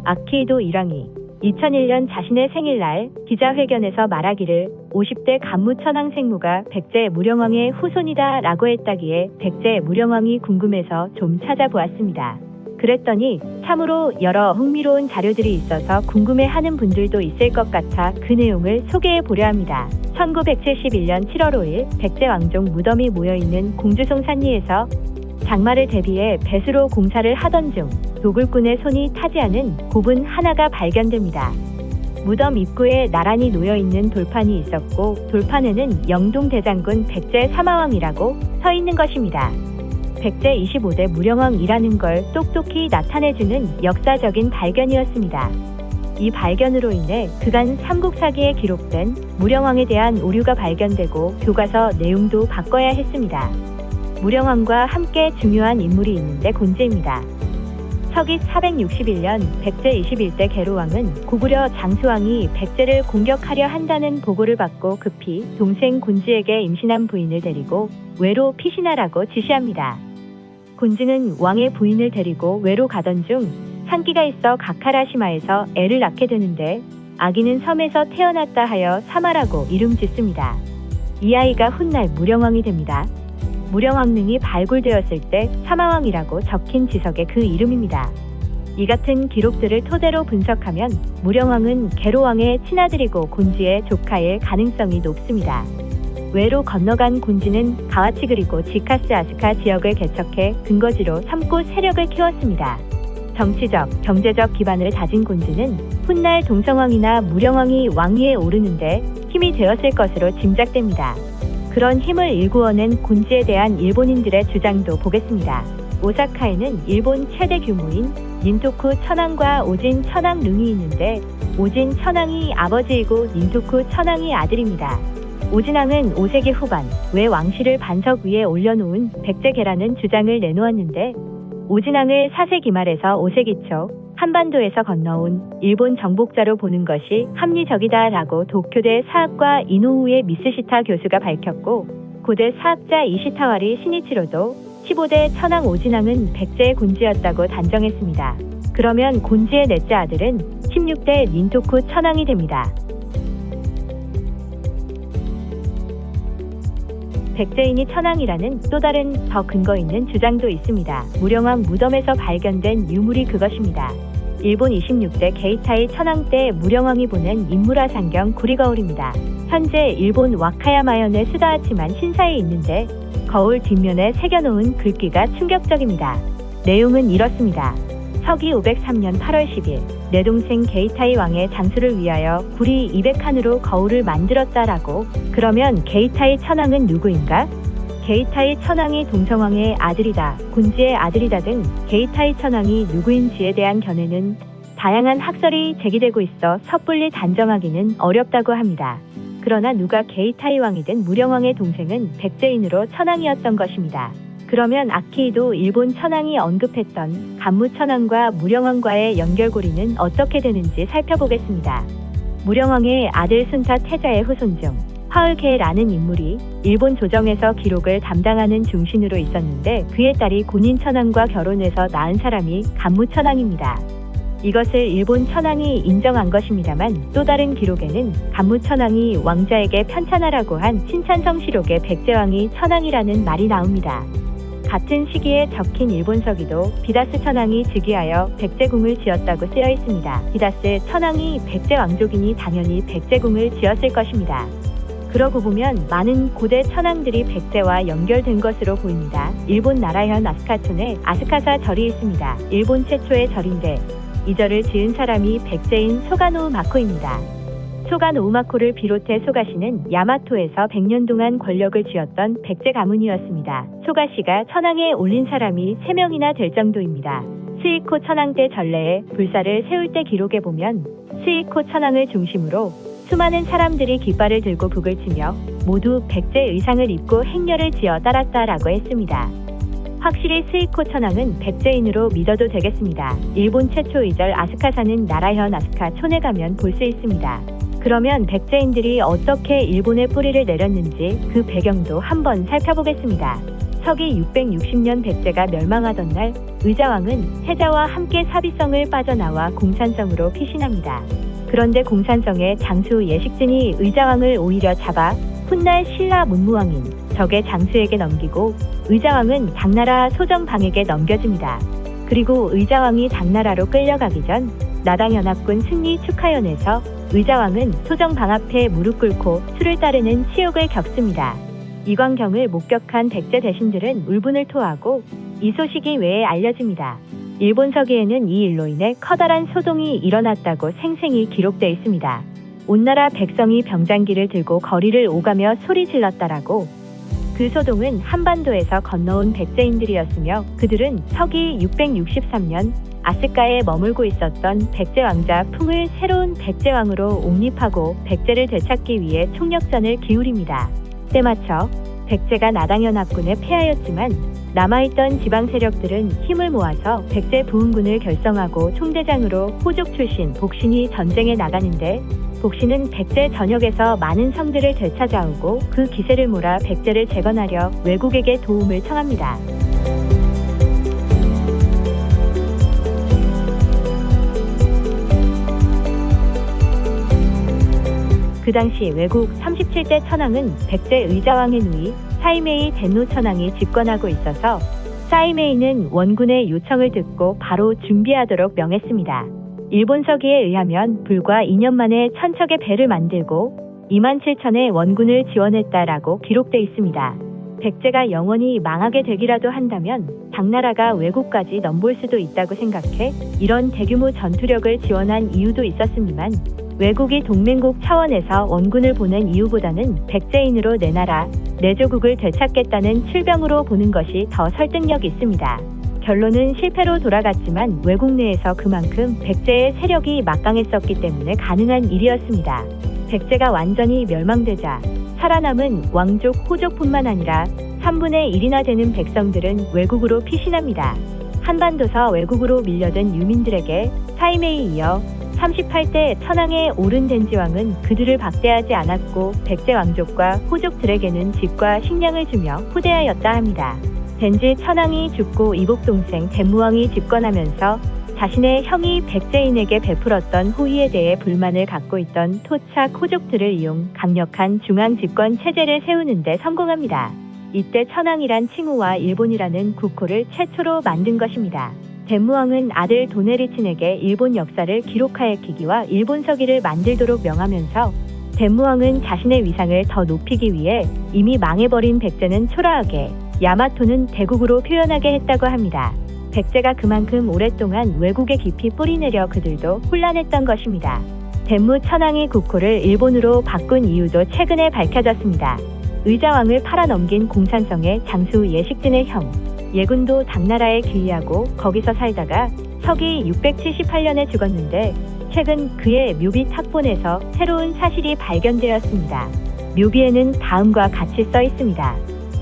아키히도 일왕이 2001년 자신의 생일날 기자회견에서 말하기를 50대 간무천황 생무가 백제 무령왕의 후손이다 라고 했다기에 백제 무령왕이 궁금해서 좀 찾아보았습니다. 그랬더니 참으로 여러 흥미로운 자료들이 있어서 궁금해하는 분들도 있을 것 같아 그 내용을 소개해 보려 합니다. 1971년 7월 5일 백제 왕족 무덤이 모여있는 공주송 산리에서 장마를 대비해 배수로 공사를 하던 중 도굴꾼의 손이 타지 않은 곱은 하나가 발견됩니다. 무덤 입구에 나란히 놓여있는 돌판이 있었고 돌판에는 영동대장군 백제 사마왕이라고 서 있는 것입니다. 백제 25대 무령왕이라는 걸 똑똑히 나타내주는 역사적인 발견이었습니다. 이 발견으로 인해 그간 삼국사기에 기록된 무령왕에 대한 오류가 발견되고 교과서 내용도 바꿔야 했습니다. 무령왕과 함께 중요한 인물이 있는데 곤제입니다. 서기 461년 백제 21대 계로왕은 고구려 장수왕이 백제를 공격하려 한다는 보고를 받고 급히 동생 곤지에게 임신한 부인을 데리고 외로 피신하라고 지시합니다. 곤지는 왕의 부인을 데리고 외로 가던 중 산기가 있어 가카라시마에서 애를 낳게 되는데 아기는 섬에서 태어났다 하여 사마라고 이름 짓습니다. 이 아이가 훗날 무령왕이 됩니다. 무령왕릉이 발굴되었을 때 사마왕이라고 적힌 지석의 그 이름입니다. 이 같은 기록들을 토대로 분석하면 무령왕은 계로왕의 친아들이고 곤지의 조카일 가능성이 높습니다. 외로 건너간 곤지는 가와치 그리고 지카스 아스카 지역을 개척해 근거지로 삼고 세력을 키웠습니다. 정치적, 경제적 기반을 다진 곤지는 훗날 동성왕이나 무령왕이 왕위에 오르는데 힘이 되었을 것으로 짐작됩니다. 그런 힘을 일구어낸 곤지에 대한 일본인들의 주장도 보겠습니다. 오사카에는 일본 최대 규모인 닌토쿠 천황과 오진 천황릉이 있는데 오진 천황이 아버지이고 닌토쿠 천황이 아들입니다. 오진왕은 5세기 후반 외 왕실을 반석 위에 올려놓은 백제계라는 주장을 내놓았는데 오진왕을 4세기 말에서 5세기 초 한반도에서 건너온 일본 정복자로 보는 것이 합리적이다라고 도쿄대 사학과 이노우에 미스시타 교수가 밝혔고 고대 사학자 이시타와리 신이치로도 15대 천황 오진왕은 백제의 곤지였다고 단정했습니다. 그러면 곤지의 넷째 아들은 16대 닌토쿠 천황이 됩니다. 백제인이 천황이라는 또 다른 더 근거 있는 주장도 있습니다. 무령왕 무덤에서 발견된 유물이 그것입니다. 일본 26대 게이타이 천황 때 무령왕이 보낸 인물화 상경 구리거울입니다. 현재 일본 와카야마현의 스다하치만 신사에 있는데 거울 뒷면에 새겨놓은 글귀가 충격적입니다. 내용은 이렇습니다. 서기 503년 8월 10일 내 동생 게이타이 왕의 장수를 위하여 구리 200칸으로 거울을 만들었다라고. 그러면 게이타이 천황은 누구인가? 게이타이 천황이 동성왕의 아들이다, 곤지의 아들이다 등 게이타이 천황이 누구인지에 대한 견해는 다양한 학설이 제기되고 있어 섣불리 단정하기는 어렵다고 합니다. 그러나 누가 게이타이 왕이든 무령왕의 동생은 백제인으로 천황이었던 것입니다. 그러면 아키히도 일본 천황이 언급했던 간무천황과 무령왕과의 연결고리는 어떻게 되는지 살펴보겠습니다. 무령왕의 아들 순사 태자의 후손 중 화을케라는 인물이 일본 조정에서 기록을 담당하는 중신으로 있었는데 그의 딸이 고닌 천황과 결혼해서 낳은 사람이 간무천황입니다. 이것을 일본 천황이 인정한 것입니다만 또 다른 기록에는 간무천황이 왕자에게 편찬하라고 한 신찬성시록에 백제왕이 천황이라는 말이 나옵니다. 같은 시기에 적힌 일본서기도 비다스 천황이 즉위하여 백제궁을 지었다고 쓰여 있습니다. 비다스 천황이 백제 왕족이니 당연히 백제궁을 지었을 것입니다. 그러고 보면 많은 고대 천황들이 백제와 연결된 것으로 보입니다. 일본 나라현 아스카촌에 아스카사 절이 있습니다. 일본 최초의 절인데 이 절을 지은 사람이 백제인 소가노우 마코입니다. 소가노우 마코를 비롯해 소가시는 야마토에서 100년 동안 권력을 쥐었던 백제 가문이었습니다. 소가시가 천황에 올린 사람이 3명이나 될 정도입니다. 스이코 천황 때 전래에 불사를 세울 때 기록에 보면 스이코 천황을 중심으로 수많은 사람들이 깃발을 들고 북을 치며 모두 백제 의상을 입고 행렬을 지어 따랐다라고 했습니다. 확실히 스이코 천황은 백제인으로 믿어도 되겠습니다. 일본 최초 이절 아스카사는 나라현 아스카촌에 가면 볼 수 있습니다. 그러면 백제인들이 어떻게 일본에 뿌리를 내렸는지 그 배경도 한번 살펴보겠습니다. 서기 660년 백제가 멸망하던 날 의자왕은 해자와 함께 사비성을 빠져나와 공산성으로 피신합니다. 그런데 공산성의 장수 예식진이 의자왕을 오히려 잡아 훗날 신라 문무왕인 적의 장수에게 넘기고 의자왕은 당나라 소정방에게 넘겨집니다. 그리고 의자왕이 당나라로 끌려가기 전 나당연합군 승리 축하연에서 의자왕은 소정방 앞에 무릎 꿇고 수를 따르는 치욕을 겪습니다. 이 광경을 목격한 백제 대신들은 울분을 토하고 이 소식이 외에 알려집니다. 일본 서기에는 이 일로 인해 커다란 소동이 일어났다고 생생히 기록되어 있습니다. 온 나라 백성이 병장기를 들고 거리를 오가며 소리 질렀다라고. 그 소동은 한반도에서 건너온 백제인들이었으며 그들은 서기 663년 아스카에 머물고 있었던 백제 왕자 풍을 새로운 백제왕으로 옹립하고 백제를 되찾기 위해 총력전을 기울입니다. 때맞춰 백제가 나당연합군에 패하였지만 남아있던 지방 세력들은 힘을 모아서 백제 부흥군을 결성하고 총대장으로 호족 출신 복신이 전쟁에 나가는데 복신은 백제 전역에서 많은 성들을 되찾아오고 그 기세를 몰아 백제를 재건하려 외국에게 도움을 청합니다. 그 당시 외국 37대 천황은 백제 의자왕의 누이 사이메이 덴노 천황이 집권하고 있어서 사이메이는 원군의 요청을 듣고 바로 준비하도록 명했습니다. 일본 서기에 의하면 불과 2년 만에 1000척의 배를 만들고 27,000의 원군을 지원했다라고 기록돼 있습니다. 백제가 영원히 망하게 되기라도 한다면 당나라가 외국까지 넘볼 수도 있다고 생각해 이런 대규모 전투력을 지원한 이유도 있었습니다만 외국이 동맹국 차원에서 원군을 보낸 이유보다는 백제인으로 내 나라, 내 조국을 되찾겠다는 출병으로 보는 것이 더 설득력 있습니다. 결론은 실패로 돌아갔지만 외국 내에서 그만큼 백제의 세력이 막강했었기 때문에 가능한 일이었습니다. 백제가 완전히 멸망되자 살아남은 왕족, 호족뿐만 아니라 3분의 1이나 되는 백성들은 외국으로 피신합니다. 한반도서 외국으로 밀려든 유민들에게 사이메이 이어 38대 천황의 오른 덴지왕은 그들을 박대하지 않았고 백제 왕족과 호족들에게는 집과 식량을 주며 후대하였다 합니다. 덴지 천황이 죽고 이복 동생 덴무왕이 집권하면서 자신의 형이 백제인에게 베풀었던 호의에 대해 불만을 갖고 있던 토착 호족들을 이용 강력한 중앙 집권 체제를 세우는 데 성공합니다. 이때 천황이란 칭호와 일본이라는 국호를 최초로 만든 것입니다. 덴무왕은 아들 도네리친에게 일본 역사를 기록하였기기와 일본 서기를 만들도록 명하면서 덴무왕은 자신의 위상을 더 높이기 위해 이미 망해버린 백제는 초라하게, 야마토는 대국으로 표현하게 했다고 합니다. 백제가 그만큼 오랫동안 외국에 깊이 뿌리내려 그들도 혼란했던 것입니다. 덴무 천황이 국호를 일본으로 바꾼 이유도 최근에 밝혀졌습니다. 의자왕을 팔아넘긴 공산성의 장수 예식진의 형, 예군도 당나라에 귀의하고 거기서 살다가 서기 678년에 죽었는데 최근 그의 묘비 탁본에서 새로운 사실이 발견되었습니다. 묘비에는 다음과 같이 써 있습니다.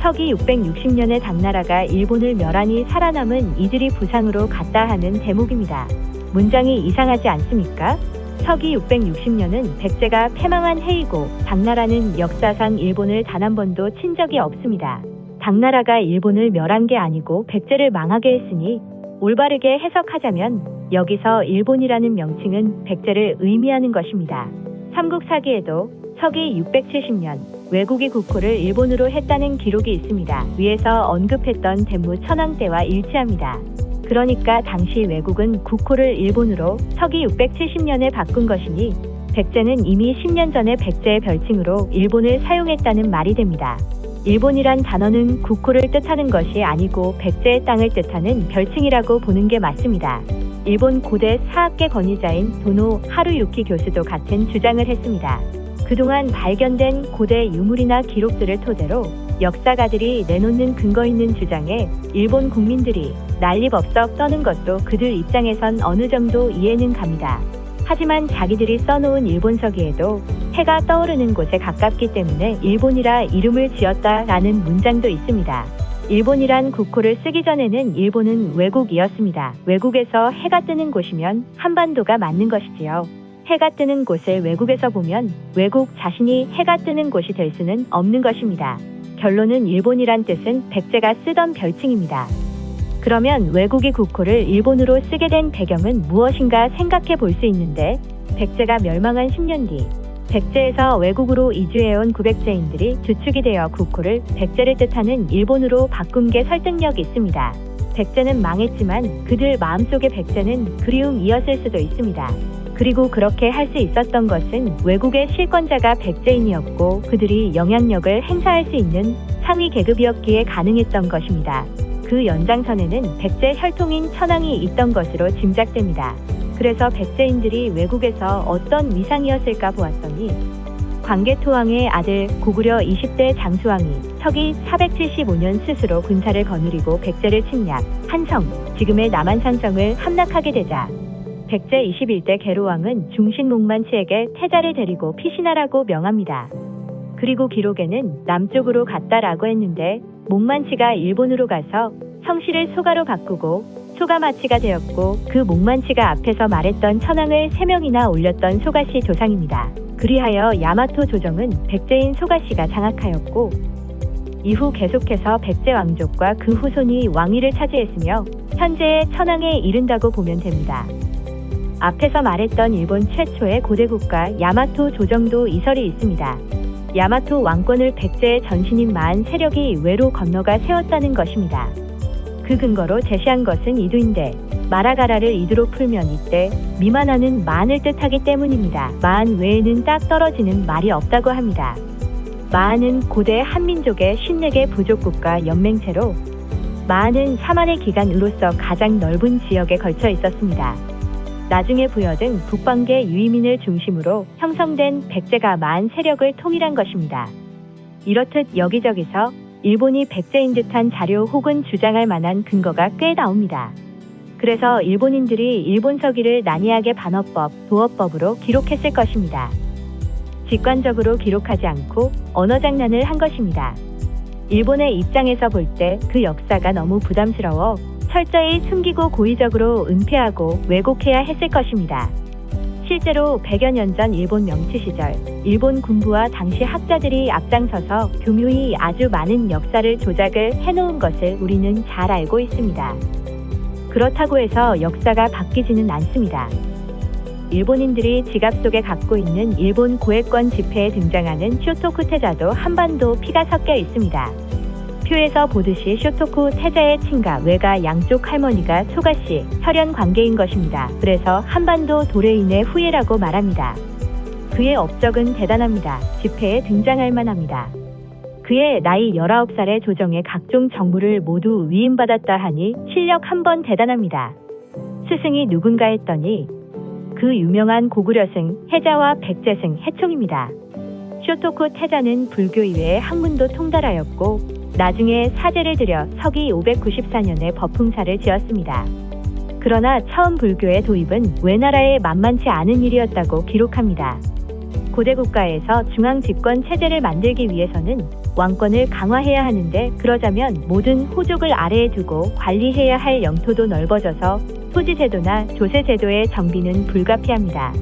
서기 660년에 당나라가 일본을 멸하니 살아남은 이들이 부상으로 갔다 하는 대목입니다. 문장이 이상하지 않습니까? 서기 660년은 백제가 패망한 해이고 당나라는 역사상 일본을 단 한 번도 친 적이 없습니다. 당나라가 일본을 멸한 게 아니고 백제를 망하게 했으니 올바르게 해석하자면 여기서 일본이라는 명칭은 백제를 의미하는 것입니다. 삼국사기에도 서기 670년 외국이 국호를 일본으로 했다는 기록이 있습니다. 위에서 언급했던 덴무 천황 때와 일치합니다. 그러니까 당시 외국은 국호를 일본으로 서기 670년에 바꾼 것이니 백제는 이미 10년 전에 백제의 별칭으로 일본을 사용했다는 말이 됩니다. 일본이란 단어는 국호를 뜻하는 것이 아니고 백제의 땅을 뜻하는 별칭이라고 보는 게 맞습니다. 일본 고대 사학계 권위자인 도노 하루유키 교수도 같은 주장을 했습니다. 그동안 발견된 고대 유물이나 기록들을 토대로 역사가들이 내놓는 근거 있는 주장에 일본 국민들이 난리법석 떠는 것도 그들 입장에선 어느 정도 이해는 갑니다. 하지만 자기들이 써놓은 일본서기에도 해가 떠오르는 곳에 가깝기 때문에 일본이라 이름을 지었다라는 문장도 있습니다. 일본이란 국호를 쓰기 전에는 일본은 외국이었습니다. 외국에서 해가 뜨는 곳이면 한반도가 맞는 것이지요. 해가 뜨는 곳을 외국에서 보면 외국 자신이 해가 뜨는 곳이 될 수는 없는 것입니다. 결론은 일본이란 뜻은 백제가 쓰던 별칭입니다. 그러면 외국이 국호를 일본으로 쓰게 된 배경은 무엇인가 생각해 볼 수 있는데, 백제가 멸망한 10년 뒤 백제에서 외국으로 이주해온 구백제인들이 주축이 되어 국호를 백제를 뜻하는 일본으로 바꾼 게 설득력이 있습니다. 백제는 망했지만 그들 마음속의 백제는 그리움이었을 수도 있습니다. 그리고 그렇게 할 수 있었던 것은 외국의 실권자가 백제인이었고 그들이 영향력을 행사할 수 있는 상위 계급이었기에 가능했던 것입니다. 그 연장선에는 백제 혈통인 천황이 있던 것으로 짐작됩니다. 그래서 백제인들이 외국에서 어떤 위상이었을까 보았더니, 광개토왕의 아들 고구려 20대 장수왕이 서기 475년 스스로 군사를 거느리고 백제를 침략, 한성, 지금의 남한산성을 함락하게 되자 백제 21대 계로왕은 중신 목만치에게 태자를 데리고 피신하라고 명합니다. 그리고 기록에는 남쪽으로 갔다라고 했는데, 목만치가 일본으로 가서 성씨를 소가로 바꾸고 소가마치가 되었고, 그 목만치가 앞에서 말했던 천황을 3명이나 올렸던 소가씨 조상입니다. 그리하여 야마토 조정은 백제인 소가씨가 장악하였고, 이후 계속해서 백제 왕족과 그 후손이 왕위를 차지했으며 현재의 천황에 이른다고 보면 됩니다. 앞에서 말했던 일본 최초의 고대 국가 야마토 조정도 이설이 있습니다. 야마토 왕권을 백제의 전신인 만 세력이 외로 건너가 세웠다는 것입니다. 그 근거로 제시한 것은 이두인데, 마라가라를 이두로 풀면 이때 미만하는 만을 뜻하기 때문입니다. 만 외에는 딱 떨어지는 말이 없다고 합니다. 마한은 고대 한민족의 54개 부족국가 연맹체로, 마한은 사만의 기간으로서 가장 넓은 지역에 걸쳐 있었습니다. 나중에 부여 등 북방계 유이민을 중심으로 형성된 백제가 만 세력을 통일한 것입니다. 이렇듯 여기저기서 일본이 백제인 듯한 자료 혹은 주장할 만한 근거가 꽤 나옵니다. 그래서 일본인들이 일본 서기를 난이하게 반어법, 도어법으로 기록했을 것입니다. 직관적으로 기록하지 않고 언어 장난을 한 것입니다. 일본의 입장에서 볼 때 그 역사가 너무 부담스러워 철저히 숨기고 고의적으로 은폐하고 왜곡해야 했을 것입니다. 실제로 100여 년 전 일본 명치 시절, 일본 군부와 당시 학자들이 앞장서서 교묘히 아주 많은 역사를 조작을 해놓은 것을 우리는 잘 알고 있습니다. 그렇다고 해서 역사가 바뀌지는 않습니다. 일본인들이 지갑 속에 갖고 있는 일본 고액권 지폐에 등장하는 쇼토쿠 태자도 한반도 피가 섞여 있습니다. 표에서 보듯이 쇼토쿠 태자의 친가, 외가 양쪽 할머니가 소가씨, 혈연 관계인 것입니다. 그래서 한반도 도레인의 후예라고 말합니다. 그의 업적은 대단합니다. 지폐에 등장할 만합니다. 그의 나이 19살의 조정에 각종 정부를 모두 위임받았다 하니 실력 한번 대단합니다. 스승이 누군가 했더니 그 유명한 고구려승, 해자와 백제승, 해총입니다. 쇼토쿠 태자는 불교 이외의 학문도 통달하였고 나중에 사제를 들여 서기 594년에 법흥사를 지었습니다. 그러나 처음 불교의 도입은 외나라에 만만치 않은 일이었다고 기록합니다. 고대 국가에서 중앙 집권 체제를 만들기 위해서는 왕권을 강화해야 하는데, 그러자면 모든 호족을 아래에 두고 관리해야 할 영토도 넓어져서 토지 제도나 조세 제도의 정비는 불가피합니다.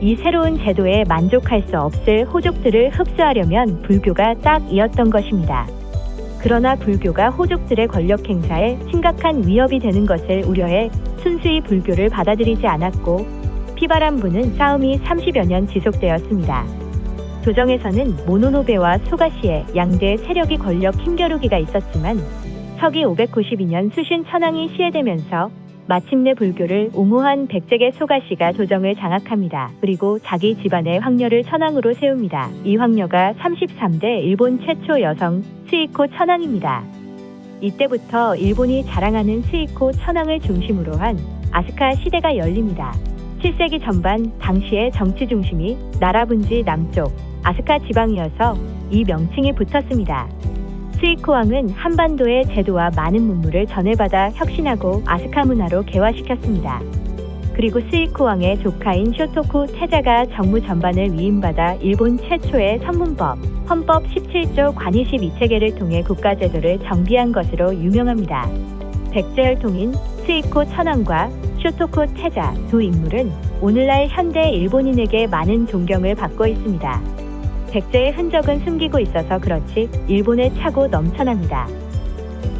이 새로운 제도에 만족할 수 없을 호족들을 흡수하려면 불교가 딱이었던 것입니다. 그러나 불교가 호족들의 권력 행사에 심각한 위협이 되는 것을 우려해 순수히 불교를 받아들이지 않았고, 피바람부는 싸움이 30여 년 지속되었습니다. 조정에서는 모노노베와 소가시의 양대 세력이 권력 힘겨루기가 있었지만 서기 592년 수신 천황이 시해되면서 마침내 불교를 옹호한 백제계 소가시가 조정을 장악합니다. 그리고 자기 집안의 황녀를 천황으로 세웁니다. 이 황녀가 33대 일본 최초 여성 스이코 천황입니다. 이때부터 일본이 자랑하는 스이코 천황을 중심으로 한 아스카 시대가 열립니다. 7세기 전반 당시의 정치 중심이 나라 분지 남쪽 아스카 지방이어서 이 명칭이 붙었습니다. 스이코 왕은 한반도의 제도와 많은 문물을 전해받아 혁신하고 아스카 문화로 개화시켰습니다. 그리고 스이코 왕의 조카인 쇼토쿠 태자가 정무 전반을 위임받아 일본 최초의 선문법, 헌법 17조 관이 12체계를 통해 국가제도를 정비한 것으로 유명합니다. 백제혈통인 스이코 천황과 쇼토쿠 태자 두 인물은 오늘날 현대 일본인에게 많은 존경을 받고 있습니다. 백제의 흔적은 숨기고 있어서 그렇지 일본에 차고 넘쳐납니다.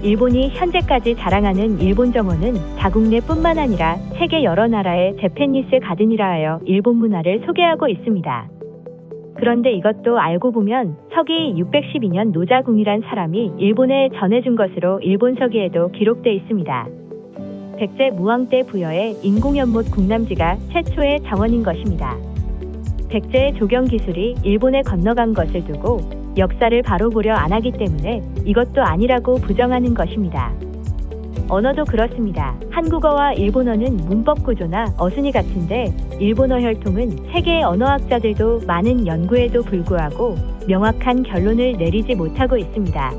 일본이 현재까지 자랑하는 일본 정원은 자국 내뿐만 아니라 세계 여러 나라의 재팬니스 가든이라 하여 일본 문화를 소개하고 있습니다. 그런데 이것도 알고 보면 서기 612년 노자궁이란 사람이 일본에 전해준 것으로 일본 서기에도 기록돼 있습니다. 백제 무왕 때 부여의 인공연못 궁남지가 최초의 정원인 것입니다. 백제의 조경 기술이 일본에 건너간 것을 두고 역사를 바로 보려 안 하기 때문에 이것도 아니라고 부정하는 것입니다. 언어도 그렇습니다. 한국어와 일본어는 문법 구조나 어순이 같은데 일본어 혈통은 세계의 언어학자들도 많은 연구에도 불구하고 명확한 결론을 내리지 못하고 있습니다.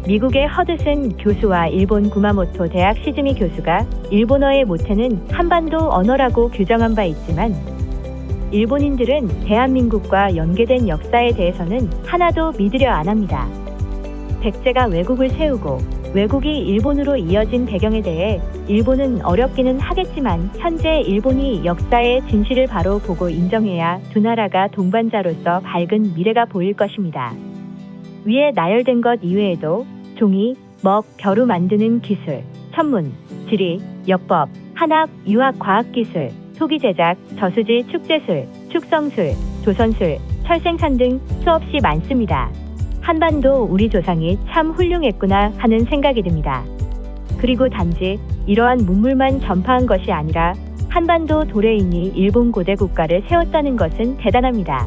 미국의 허드슨 교수와 일본 구마모토 대학 시즈미 교수가 일본어의 모태는 한반도 언어라고 규정한 바 있지만 일본인들은 대한민국과 연계된 역사에 대해서는 하나도 믿으려 안 합니다. 백제가 외국을 세우고 외국이 일본으로 이어진 배경에 대해 일본은 어렵기는 하겠지만 현재 일본이 역사의 진실을 바로 보고 인정해야 두 나라가 동반자로서 밝은 미래가 보일 것입니다. 위에 나열된 것 이외에도 종이, 먹, 벼루 만드는 기술, 천문, 지리, 역법, 한학, 유학 과학기술, 토기 제작, 저수지 축제술, 축성술, 조선술, 철생산 등 수없이 많습니다. 한반도 우리 조상이 참 훌륭했구나 하는 생각이 듭니다. 그리고 단지 이러한 문물만 전파한 것이 아니라 한반도 도래인이 일본 고대 국가를 세웠다는 것은 대단합니다.